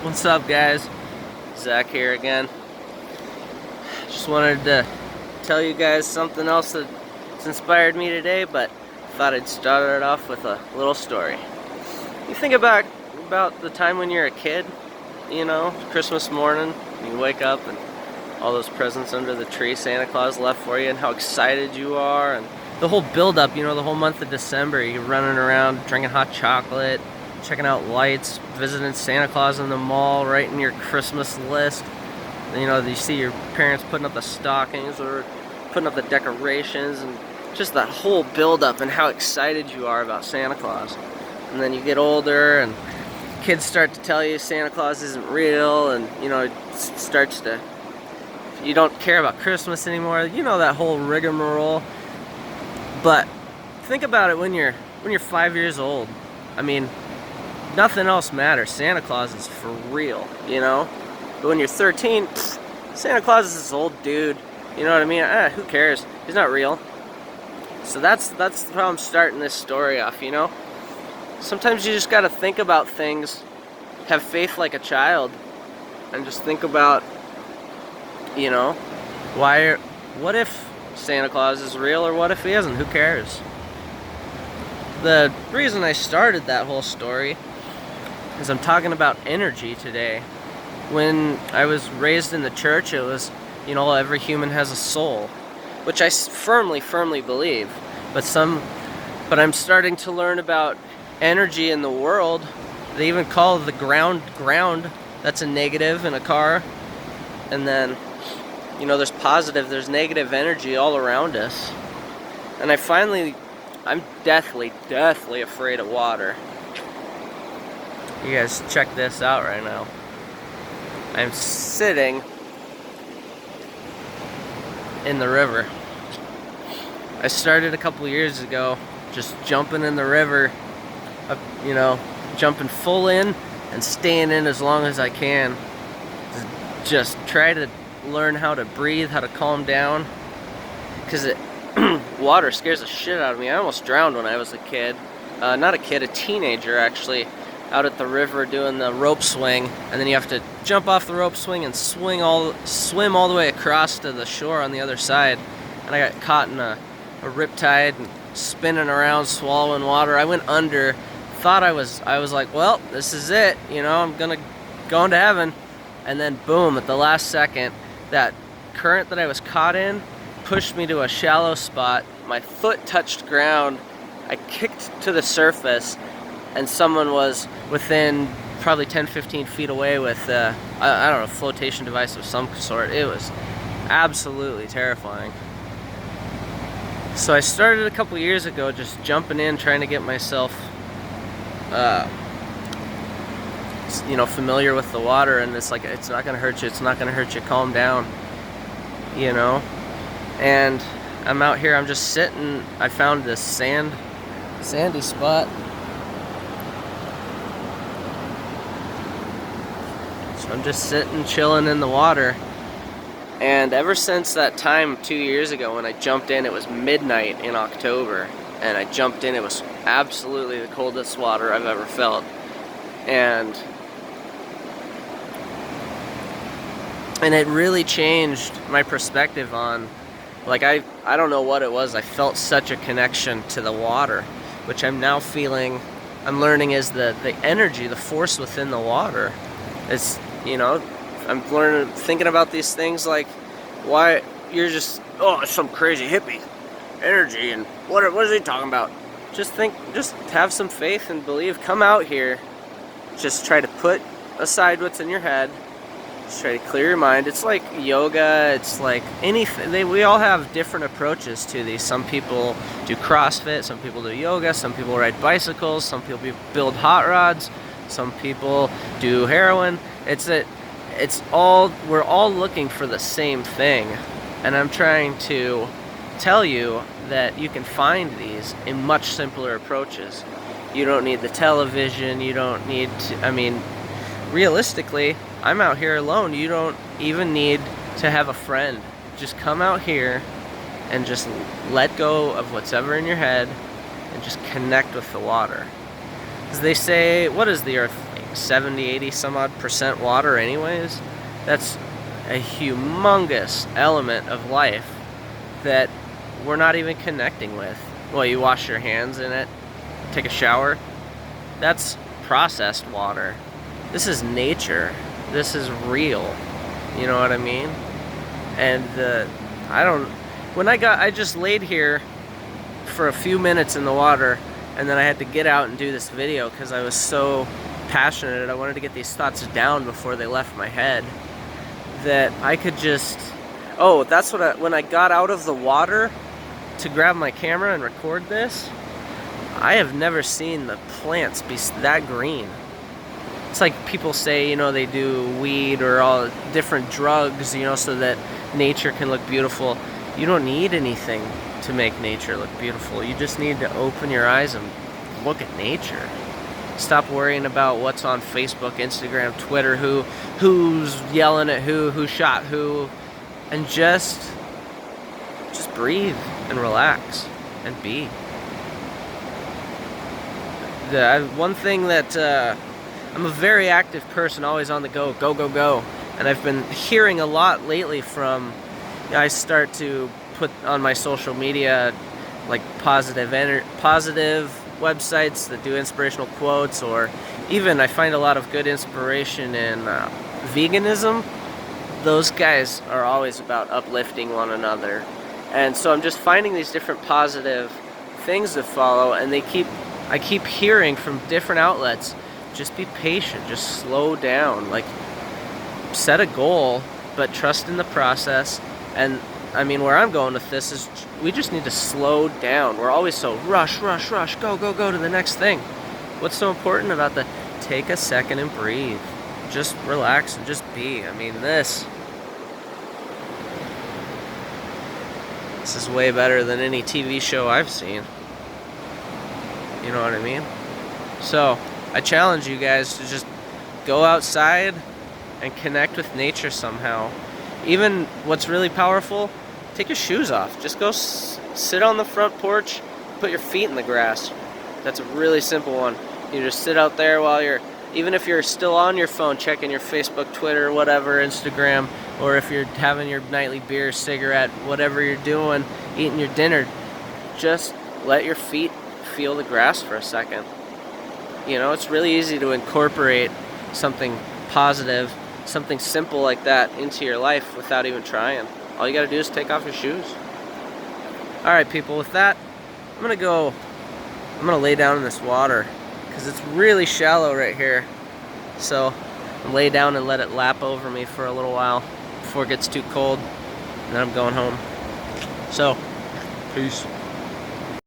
What's up, guys? Zach here again. Just wanted to tell you guys something else that's inspired me today, but thought I'd start it off with a little story. You think about the time when you're a kid, Christmas morning, you wake up and all those presents under the tree Santa Claus left for you, and how excited you are, and the whole build-up, the whole month of December, you're running around drinking hot chocolate, checking out lights, visiting Santa Claus in the mall, writing your Christmas list. You see your parents putting up the stockings or putting up the decorations, and just that whole build-up and how excited you are about Santa Claus. And then you get older and kids start to tell you Santa Claus isn't real, and it starts to, you don't care about Christmas anymore, that whole rigmarole. But think about it when you're 5 years old. I mean, nothing else matters. Santa Claus is for real, But when you're 13, Santa Claus is this old dude. You know what I mean? Who cares? He's not real. So that's how I'm starting this story off, Sometimes you just gotta think about things, have faith like a child, and just think about, what if Santa Claus is real, or what if he isn't? Who cares? The reason I started that whole story is I'm talking about energy today. When I was raised in the church, it was, every human has a soul, which I firmly believe. But I'm starting to learn about energy in the world. They even call the ground. That's a negative in a car. And then, there's positive, there's negative energy all around us. And I'm deathly afraid of water. You guys check this out right now. I'm sitting in the river. I started a couple years ago just jumping in the river, jumping full in and staying in as long as I can. Just try to learn how to breathe, how to calm down, because water scares the shit out of me. I almost drowned when I was a kid. A teenager actually, out at the river doing the rope swing, and then you have to jump off the rope swing and swim all the way across to the shore on the other side. And I got caught in a riptide and spinning around, swallowing water. I went under, thought I was like, well, this is it, I'm gonna go into heaven. And then boom, at the last second, that current that I was caught in pushed me to a shallow spot. My foot touched ground. I kicked to the surface, and someone was within probably 10-15 feet away with I don't know, a flotation device of some sort. It was absolutely terrifying. So I started a couple years ago just jumping in, trying to get myself familiar with the water, and it's like, it's not gonna hurt you, calm down, and I'm out here, I'm just sitting. I found this sandy spot. So I'm just sitting, chilling in the water. And ever since that time 2 years ago when I jumped in, it was midnight in October, and I jumped in, it was absolutely the coldest water I've ever felt. And it really changed my perspective on, I don't know what it was. I felt such a connection to the water, which I'm now feeling, I'm learning is the energy, the force within the water. It's, I'm thinking about these things like, why you're just, some crazy hippie energy, and what is he talking about? Just have some faith and believe. Come out here, just try to put aside what's in your head. Just try to clear your mind. It's like yoga, it's like anything. We all have different approaches to these. Some people do CrossFit, some people do yoga, some people ride bicycles, some people build hot rods, some people do heroin. We're all looking for the same thing. And I'm trying to tell you that you can find these in much simpler approaches. You don't need the television, you don't need to, realistically, I'm out here alone. You don't even need to have a friend. Just come out here and just let go of what's ever in your head and just connect with the water. Because they say, what does the earth think? 70, 80 some odd percent water anyways. That's a humongous element of life that we're not even connecting with. Well, you wash your hands in it, take a shower. That's processed water. This is nature. This is real. You know what I mean? And I just laid here for a few minutes in the water, and then I had to get out and do this video because I was so passionate. I wanted to get these thoughts down before they left my head, that I could just, that's what when I got out of the water to grab my camera and record this, I have never seen the plants be that green. It's like people say, they do weed or all different drugs, so that nature can look beautiful. You don't need anything to make nature look beautiful. You just need to open your eyes and look at nature. Stop worrying about what's on Facebook, Instagram, Twitter, who's yelling at who shot who, and just breathe and relax and be. One thing that I'm a very active person, always on the go, go, and I've been hearing a lot lately from, I start to put on my social media like positive websites that do inspirational quotes, or even I find a lot of good inspiration in veganism. Those guys are always about uplifting one another, and so I'm just finding these different positive things to follow, and I keep hearing from different outlets, just be patient, just slow down, like set a goal, but trust in the process. And I mean, where I'm going with this is we just need to slow down. We're always so rush, go to the next thing. What's so important about take a second and breathe, just relax and just be. I mean, this is way better than any TV show I've seen. You know what I mean? So I challenge you guys to just go outside and connect with nature somehow. Even what's really powerful, take your shoes off. Just go sit on the front porch, put your feet in the grass. That's a really simple one. You just sit out there while even if you're still on your phone, checking your Facebook, Twitter, whatever, Instagram, or if you're having your nightly beer, cigarette, whatever you're doing, eating your dinner, just let your feet feel the grass for a second. It's really easy to incorporate something positive, something simple like that into your life without even trying. All you gotta do is take off your shoes. Alright people, with that, I'm gonna lay down in this water because it's really shallow right here. So I'll lay down and let it lap over me for a little while before it gets too cold, and then I'm going home. So, peace.